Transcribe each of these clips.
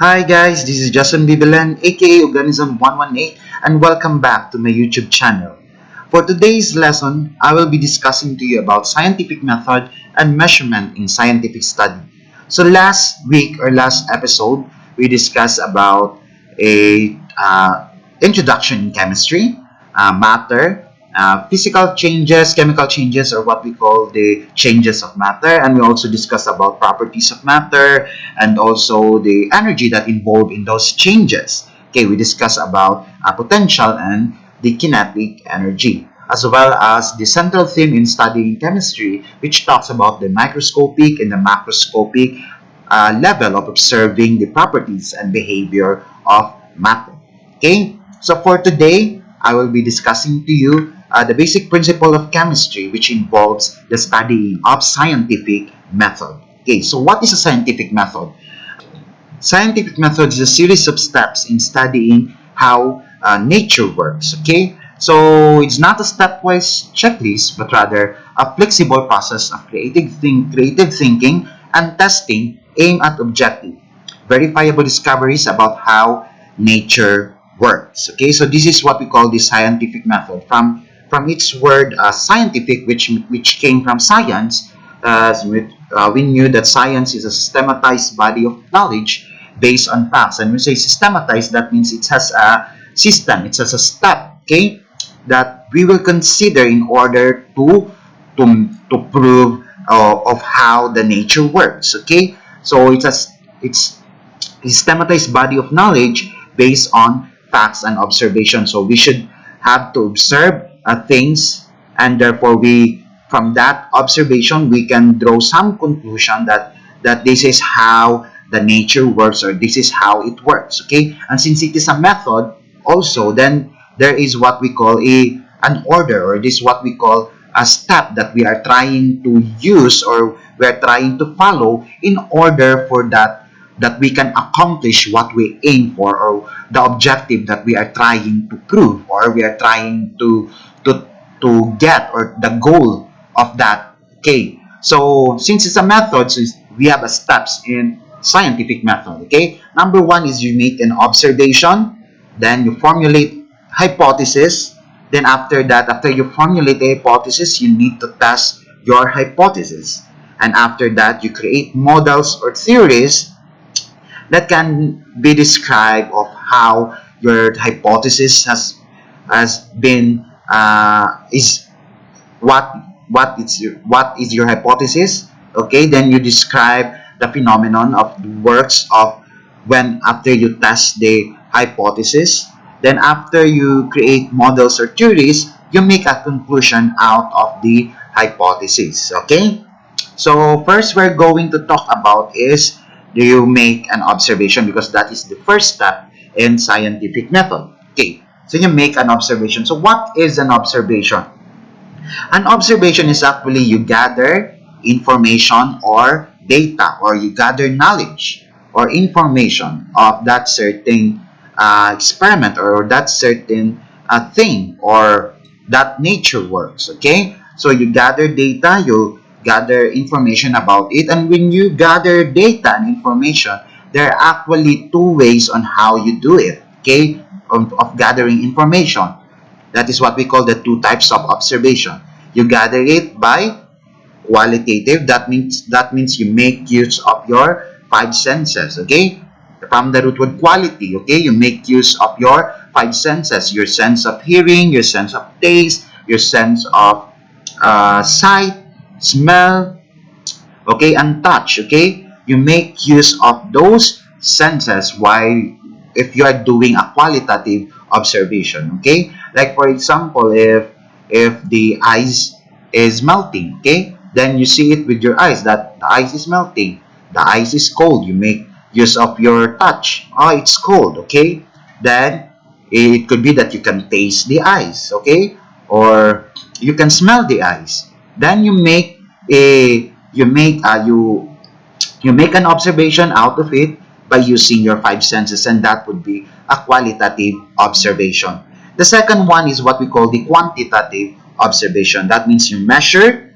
Hi guys, this is Justin Bibilan aka Organism 118 and welcome back to my YouTube channel. For today's lesson, I will be discussing to you about scientific method and measurement in scientific study. So last week or last episode, we discussed about a introduction in chemistry, matter, physical changes, chemical changes, or what we call the changes of matter. And we also discussed about properties of matter and also the energy that involved in those changes. Okay, we discussed about potential and the kinetic energy, as well as the central theme in studying chemistry, which talks about the microscopic and the macroscopic level of observing the properties and behavior of matter. Okay, so for today, I will be discussing to you the basic principle of chemistry, which involves the studying of scientific method. Okay, so what is a scientific method? Scientific method is a series of steps in studying how nature works. Okay, so it's not a stepwise checklist, but rather a flexible process of creative thinking and testing aimed at objective, verifiable discoveries about how nature works. Okay, so this is what we call the scientific method. From its word scientific, which came from science, we knew that science is a systematized body of knowledge based on facts. And when we say systematized, that means it has a system, it has a step, okay, that we will consider in order to prove of how the nature works. Okay, so it's a systematized body of knowledge based on facts and observation. So we should have to observe things, and therefore we from that observation we can draw some conclusion that this is how the nature works, or this is how it works. Okay, and since it is a method also, then there is what we call an order, or this is what we call a step that we are trying to use, or we are trying to follow in order for that we can accomplish what we aim for, or the objective that we are trying to prove, or we are trying to get, or the goal of that. Okay, so since it's a method, so we have a steps in scientific method. Okay, number one is you make an observation, then you formulate hypothesis, then after that, after you formulate the hypothesis, you need to test your hypothesis, and after that you create models or theories that can be described of how your hypothesis has been is what is your hypothesis. Okay, then you describe the phenomenon of the works of when after you test the hypothesis, then after you create models or theories, you make a conclusion out of the hypothesis. Okay, so first we're going to talk about is, do you make an observation, because that is the first step in scientific method. Okay, so you make an observation. So what is an observation? An observation is actually you gather information or data, or you gather knowledge or information of that certain experiment, or that certain thing, or that nature works. Okay, so you gather data, you gather information about it, and when you gather data and information, there are actually two ways on how you do it. Okay, of gathering information. That is what we call the two types of observation. You gather it by qualitative. That means you make use of your five senses. Okay, from the root word quality. Okay, you make use of your five senses: your sense of hearing, your sense of taste, your sense of sight, smell, okay, and touch. Okay, you make use of those senses while if you are doing a qualitative observation. Okay, like for example, if the ice is melting, okay, then you see it with your eyes that the ice is melting, the ice is cold. You make use of your touch. Oh, it's cold. Okay, then it could be that you can taste the ice. Okay, or you can smell the ice. Then you make a you make an observation out of it by using your five senses, and that would be a qualitative observation. The second one is what we call the quantitative observation. That means you measure.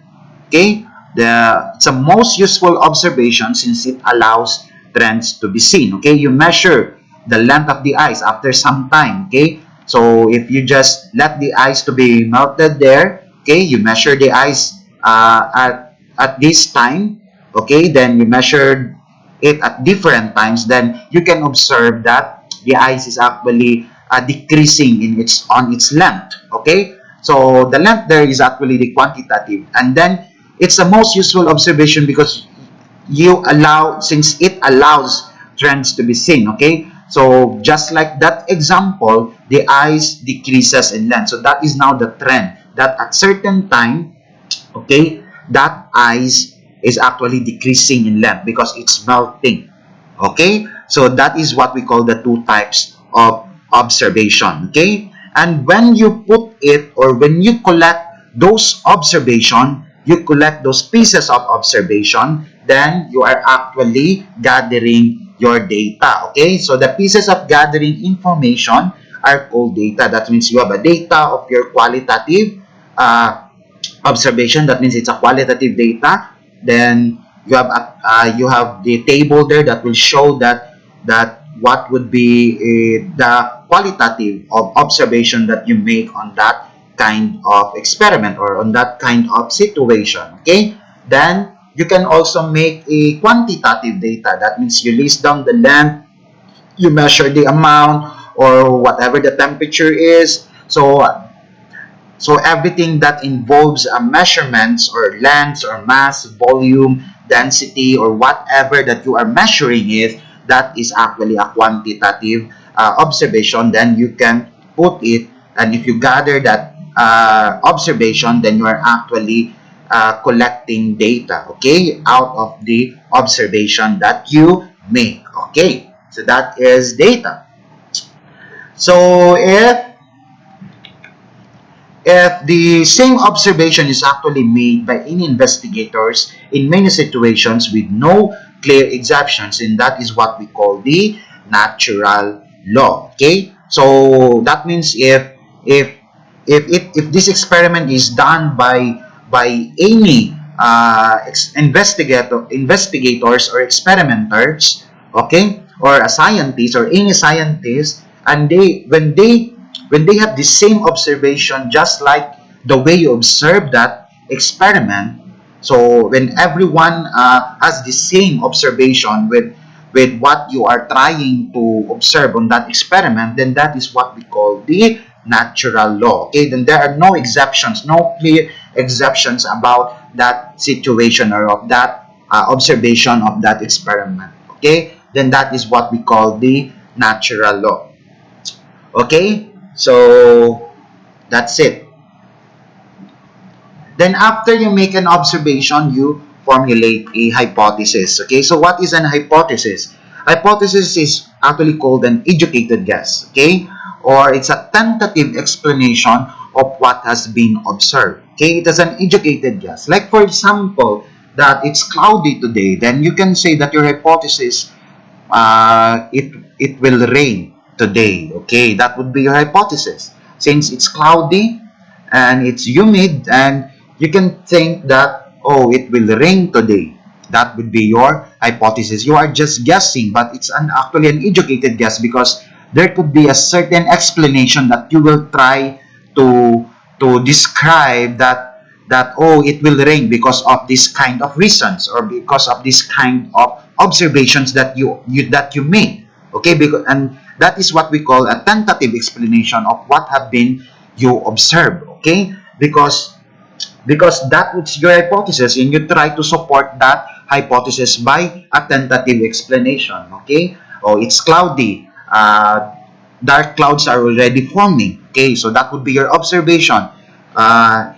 Okay, it's a most useful observation since it allows trends to be seen. Okay, you measure the length of the ice after some time. Okay, so if you just let the ice to be melted there, okay, you measure the ice at this time. Okay, then you measure it at different times, then you can observe that the ice is actually decreasing in its length. Okay, so the length there is actually the quantitative, and then it's the most useful observation because since it allows trends to be seen. Okay, so just like that example, the ice decreases in length, so that is now the trend that at certain time, okay, that ice is actually decreasing in length because it's melting. Okay, so that is what we call the two types of observation. Okay, and when you put it, or when you collect those observation, you collect those pieces of observation, then you are actually gathering your data. Okay, so the pieces of gathering information are called data. That means you have a data of your qualitative observation. That means it's a qualitative data. Then you have the table there that will show that what would be the qualitative of observation that you make on that kind of experiment or on that kind of situation. Okay, then you can also make a quantitative data. That means you list down the length, you measure the amount or whatever the temperature is. So everything that involves measurements or lengths or mass, volume, density, or whatever that you are measuring is, that is actually a quantitative observation. Then you can put it, and if you gather that observation, then you are actually collecting data, okay, out of the observation that you make. Okay, so that is data. So if the same observation is actually made by any investigators in many situations with no clear exceptions, and that is what we call the natural law. Okay, so that means if this experiment is done by any investigators or experimenters, okay, or a scientist or any scientist, and when they have the same observation, just like the way you observe that experiment. So when everyone has the same observation with what you are trying to observe on that experiment, then that is what we call the natural law. Okay, then there are no exceptions, no clear exceptions about that situation or of that observation of that experiment. Okay, then that is what we call the natural law. Okay, so that's it. Then after you make an observation, you formulate a hypothesis. Okay, so what is an hypothesis? Hypothesis is actually called an educated guess. Okay, or it's a tentative explanation of what has been observed. Okay, it is an educated guess. Like for example, that it's cloudy today, then you can say that your hypothesis, it will rain today. Okay, that would be your hypothesis. Since it's cloudy and it's humid, and you can think that, oh, it will rain today. That would be your hypothesis. You are just guessing, but it's actually an educated guess because there could be a certain explanation that you will try to describe that, oh, it will rain because of this kind of reasons or because of this kind of observations that you made. Okay, because, and that is what we call a tentative explanation of what have been you observed. Okay, because that was your hypothesis, and you try to support that hypothesis by a tentative explanation. Okay, oh, it's cloudy, dark clouds are already forming. Okay, so that would be your observation.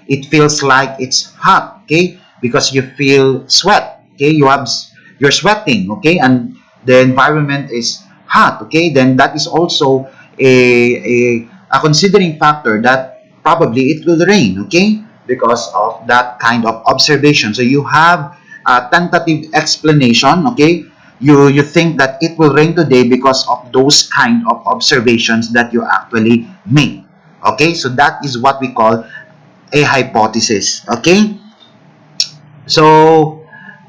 It feels like it's hot. Okay, because you feel sweat. Okay, you're sweating. Okay, and the environment is hot. Okay, then that is also a considering factor that probably it will rain. Okay, because of that kind of observation. So you have a tentative explanation. Okay, you think that it will rain today because of those kind of observations that you actually made. Okay, so that is what we call a hypothesis. Okay, so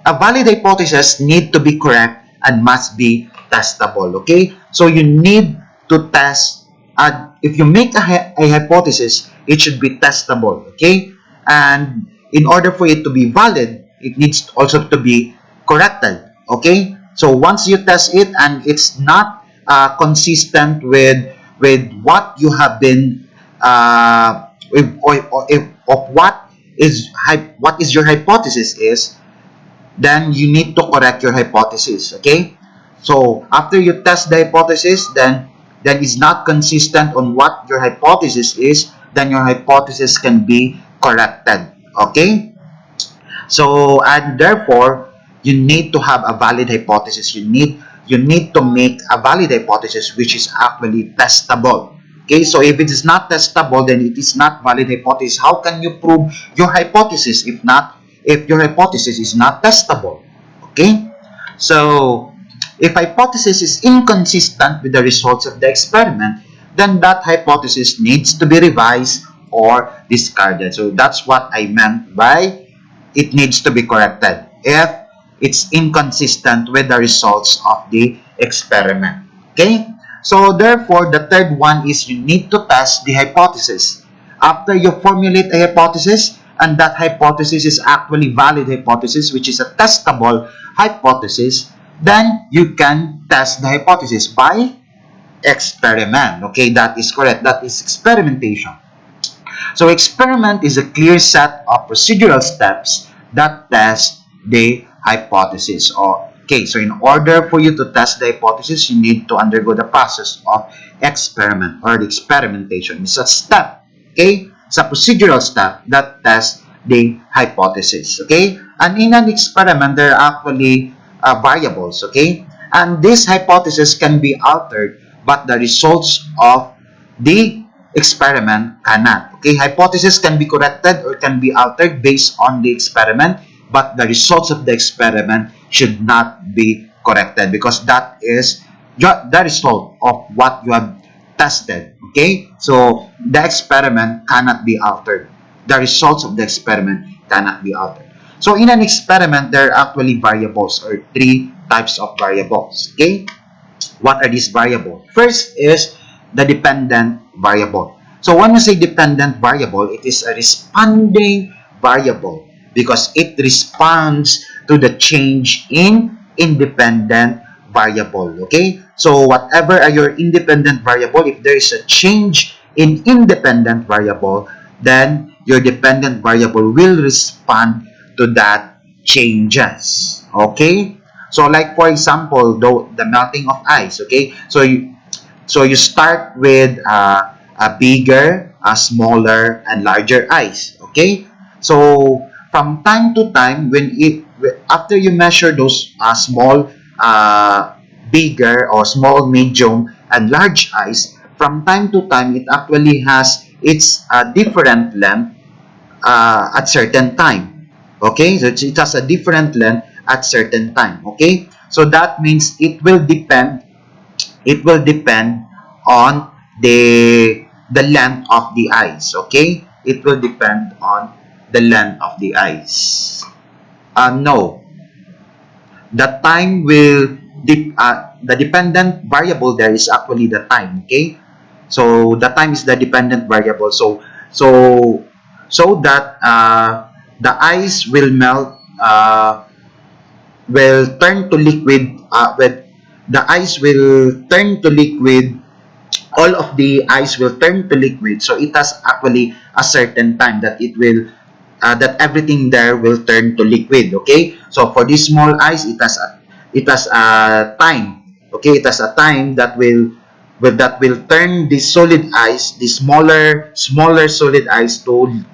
a valid hypothesis need to be correct and must be testable. Okay, so you need to test. If you make a hypothesis, it should be testable. Okay, and in order for it to be valid, it needs also to be corrected. Okay, so once you test it and it's not consistent with what you have been if of what is your hypothesis is, then you need to correct your hypothesis. Okay, so after you test the hypothesis, then it's not consistent on what your hypothesis is, then your hypothesis can be corrected. Okay, so and therefore you need to have a valid hypothesis. You need to make a valid hypothesis which is actually testable. Okay, so if it is not testable, then it is not valid hypothesis. How can you prove your hypothesis if your hypothesis is not testable? Okay, so if hypothesis is inconsistent with the results of the experiment, then that hypothesis needs to be revised or discarded. So that's what I meant by it needs to be corrected if it's inconsistent with the results of the experiment. Okay? So therefore, the third one is you need to test the hypothesis. After you formulate a hypothesis, and that hypothesis is actually valid hypothesis, which is a testable hypothesis, then you can test the hypothesis by experiment. Okay, that is correct. That is experimentation. So experiment is a clear set of procedural steps that test the hypothesis. Okay, so in order for you to test the hypothesis, you need to undergo the process of experiment or the experimentation. It's a step, okay? It's a procedural step that tests the hypothesis, okay? And in an experiment, there are actually variables, okay? And this hypothesis can be altered, but the results of the experiment cannot. Okay, hypothesis can be corrected or can be altered based on the experiment, but the results of the experiment should not be corrected because that is the result of what you have tested. Okay, so the experiment cannot be altered. The results of the experiment cannot be altered. So in an experiment, there are actually variables or three types of variables. Okay, what are these variables? First is the dependent variable. So when you say dependent variable, it is a responding variable because it responds to the change in independent variable. Okay, so whatever are your independent variable, if there is a change in independent variable, then your dependent variable will respond to that changes. Okay, so like for example, the melting of ice. Okay, so you start with a bigger, a smaller, and larger ice. Okay, so from time to time, after you measure those small, bigger, or small, medium, and large ice, from time to time, it actually has its different length at certain time. Okay, so it has a different length at certain time. Okay, so that means it will depend. It will depend on the length of the ice. Okay, it will depend on the length of the ice. No, the time will the dependent variable there is actually the time. Okay, so the time is the dependent variable. So that the ice will melt, will turn to liquid. With the ice will turn to liquid, all of the ice will turn to liquid. So it has actually a certain time that it will that everything there will turn to liquid. Okay, so for this small ice, it has a time. Okay, it has a time that will turn the solid ice, the smaller solid ice to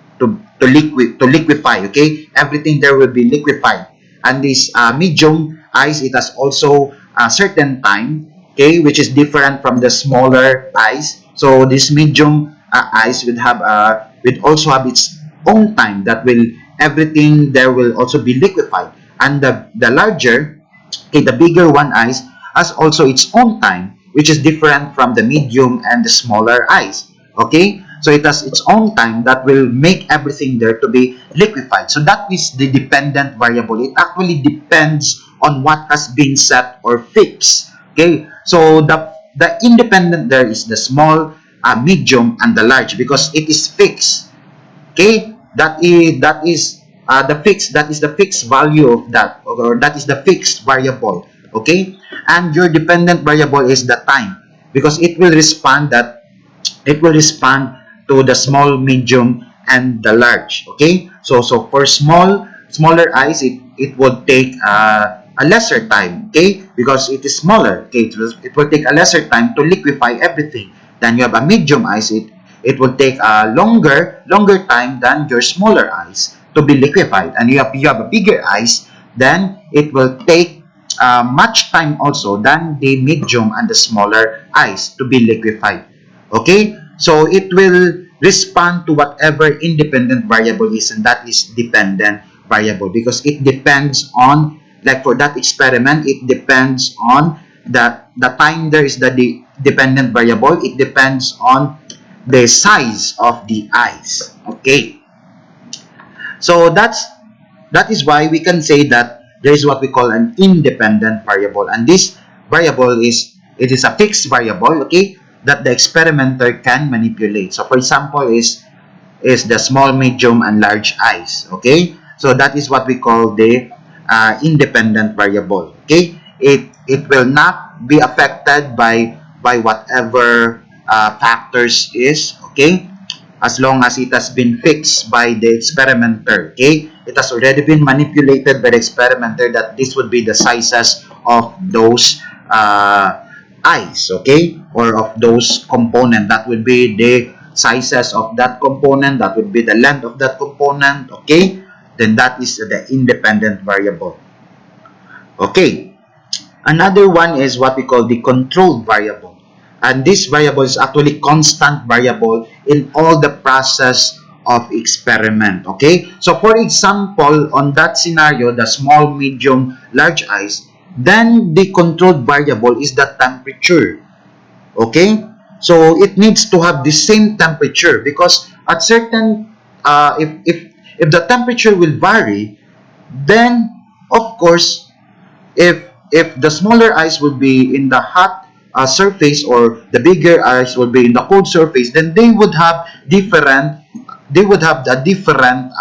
liquefy. Okay, everything there will be liquefied. And this medium ice, it has also a certain time, okay, which is different from the smaller ice. So this medium ice will also have its own time that will everything there will also be liquefied. And the larger, okay, the bigger one ice has also its own time, which is different from the medium and the smaller ice. Okay, so it has its own time that will make everything there to be liquefied. So that is the dependent variable. It actually depends on what has been set or fixed. Okay, so the independent there is the small, medium, and the large because it is fixed. Okay, that is the fixed value of that, or that is the fixed variable. Okay, and your dependent variable is the time because it will respond to the small, medium, and the large. Okay, so for smaller ice, it would take a lesser time. Okay, because it is smaller. Okay, it will take a lesser time to liquefy everything. Then you have a medium ice. It will take a longer time than your smaller ice to be liquefied. And you have a bigger ice, then it will take much time also than the medium and the smaller ice to be liquefied. Okay, so it will respond to whatever independent variable is, and that is dependent variable because it depends on, like for that experiment, it depends on the time there is the dependent variable. It depends on the size of the ice. Okay, so that is why we can say that there is what we call an independent variable, and this variable is, it is a fixed variable. Okay, that the experimenter can manipulate. So for example is the small, medium, and large ice. Okay, so that is what we call the independent variable. Okay, it will not be affected by whatever factors is. Okay, as long as it has been fixed by the experimenter. Okay, it has already been manipulated by the experimenter that this would be the sizes of those ice. Okay, or of those component. That would be the sizes of that component. That would be the length of that component. Okay, then that is the independent variable. Okay, another one is what we call the controlled variable. And this variable is actually constant variable in all the process of experiment. Okay, so for example, on that scenario, the small, medium, large ice, then the controlled variable is the temperature. Okay, so it needs to have the same temperature because at certain if the temperature will vary, then of course if the smaller ice will be in the hot surface, or the bigger ice will be in the cold surface, then they would have a different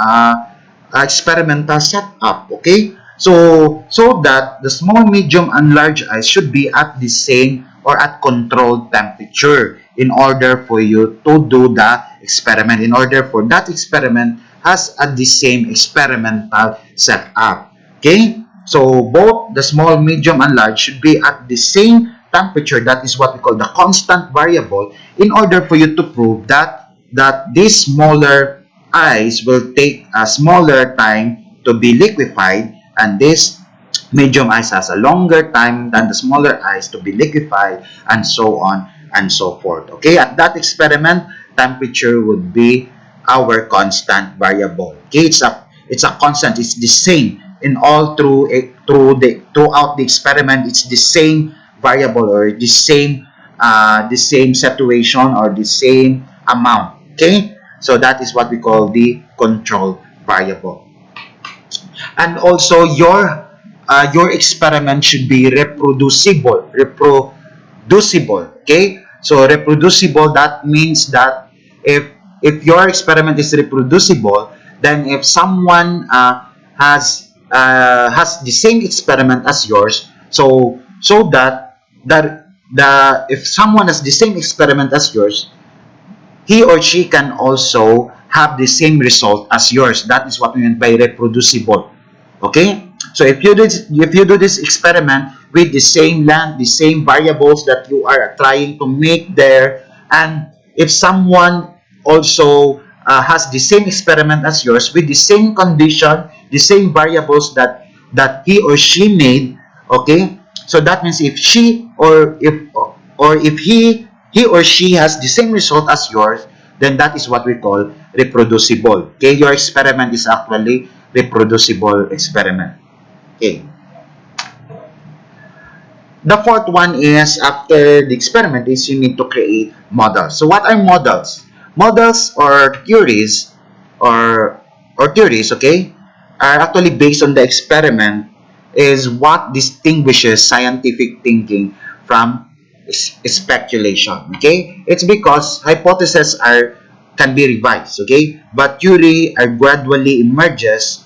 experimental setup. Okay, so that the small, medium, and large ice should be at the same or at controlled temperature in order for you to do the experiment, in order for that experiment has at the same experimental setup. Okay, so both the small, medium, and large should be at the same temperature. That is what we call the constant variable, in order for you to prove that this smaller ice will take a smaller time to be liquefied, and this medium ice has a longer time than the smaller ice to be liquefied, and so on and so forth. Okay, at that experiment, temperature would be our constant variable. Okay, it's a constant. It's the same in all throughout the experiment. It's the same variable, or the same situation, or the same amount. Okay, so that is what we call the control variable. And also your experiment should be reproducible. Okay, so reproducible, that means that if your experiment is reproducible, then if someone has the same experiment as yours, so that if someone has the same experiment as yours, he or she can also have the same result as yours. That is what we mean by reproducible. Okay, so if you do this experiment with the same length, the same variables that you are trying to make there, and if someone also has the same experiment as yours with the same condition, the same variables that he or she made, okay, so that means if he or she has the same result as yours, then that is what we call reproducible. Okay, your experiment is actually reproducible experiment. Okay. The fourth one is, after the experiment, is you need to create models. So what are models? Models or theories, okay, are actually based on the experiment, is what distinguishes scientific thinking from speculation. Okay, it's because hypotheses are can be revised. Okay, but theory gradually emerges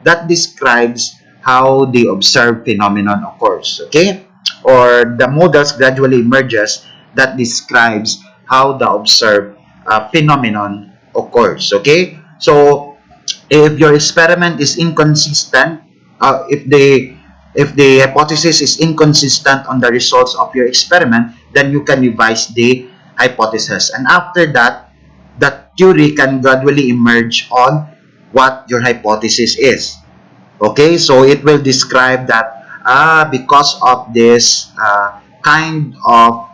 that describes how the observed phenomenon occurs. Okay, or the models gradually emerges that describes how the observed phenomenon occurs. Okay, so if your experiment is inconsistent, if the hypothesis is inconsistent on the results of your experiment, then you can revise the hypothesis, and after that, the theory can gradually emerge on what your hypothesis is. Okay, so it will describe that because of this kind of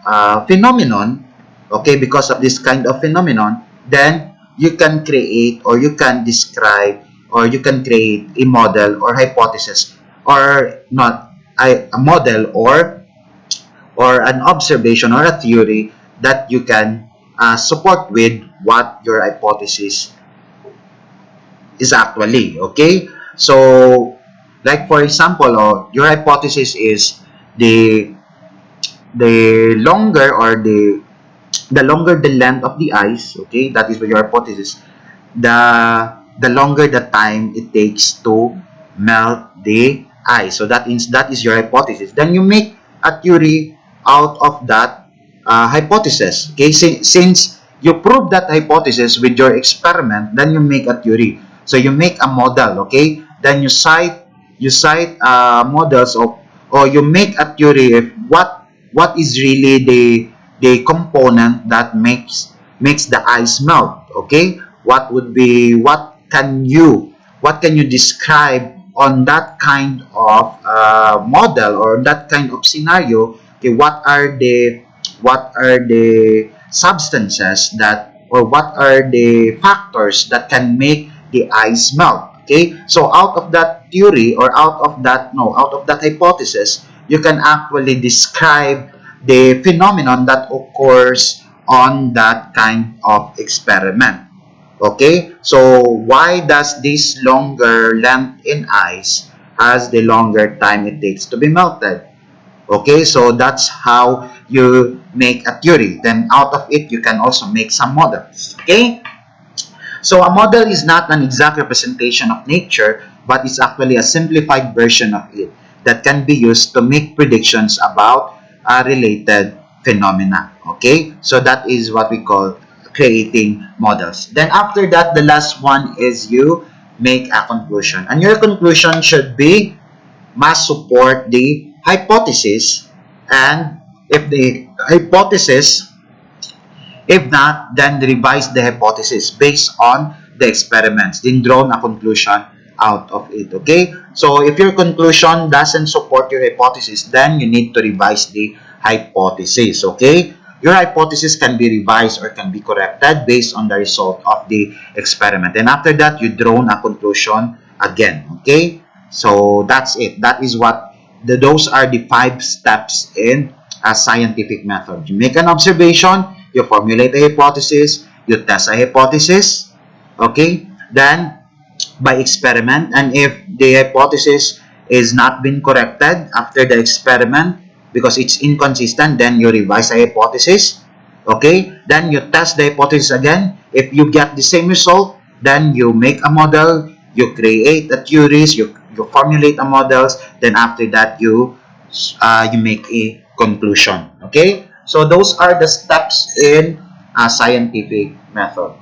phenomenon, okay, because of this kind of phenomenon, then you can create or you can describe or you can create a model or hypothesis, or not a model or an observation or a theory that you can support with what your hypothesis is actually. Okay, so like for example, your hypothesis is the longer or the longer the length of the ice. Okay, that is your hypothesis. The longer the time it takes to melt the ice. So that is your hypothesis. Then you make a theory out of that hypothesis. Okay, since you prove that hypothesis with your experiment, then you make a theory. So you make a model. Okay, then you cite models of, or you make a theory of what is really the component that makes the ice melt. Okay, what can you describe on that kind of model or that kind of scenario? Okay, what are the substances that, or what are the factors that can make the ice melt? Okay, so out of that theory, or out of that hypothesis, you can actually describe the phenomenon that occurs on that kind of experiment. Okay, so why does this longer length in ice has the longer time it takes to be melted? Okay, so that's how you make a theory. Then out of it, you can also make some models. Okay, so a model is not an exact representation of nature, but it's actually a simplified version of it that can be used to make predictions about related phenomena. Okay, so that is what we call creating models. Then after that, the last one is you make a conclusion, and your conclusion must support the hypothesis, and if the hypothesis, if not, then revise the hypothesis based on the experiments, then draw a conclusion out of it. Okay, so if your conclusion doesn't support your hypothesis, then you need to revise the hypothesis. Okay, your hypothesis can be revised or can be corrected based on the result of the experiment, and after that, you draw a conclusion again. Okay, so that's it. That is what those are the 5 steps in a scientific method. You make an observation, you formulate a hypothesis, you test a hypothesis, okay, then by experiment, and if the hypothesis is not been corrected after the experiment because it's inconsistent, then you revise a hypothesis. Okay, then you test the hypothesis again. If you get the same result, then you make a model, you create a theories, you formulate a models, then after that you make a conclusion. Okay, so those are the steps in a scientific method.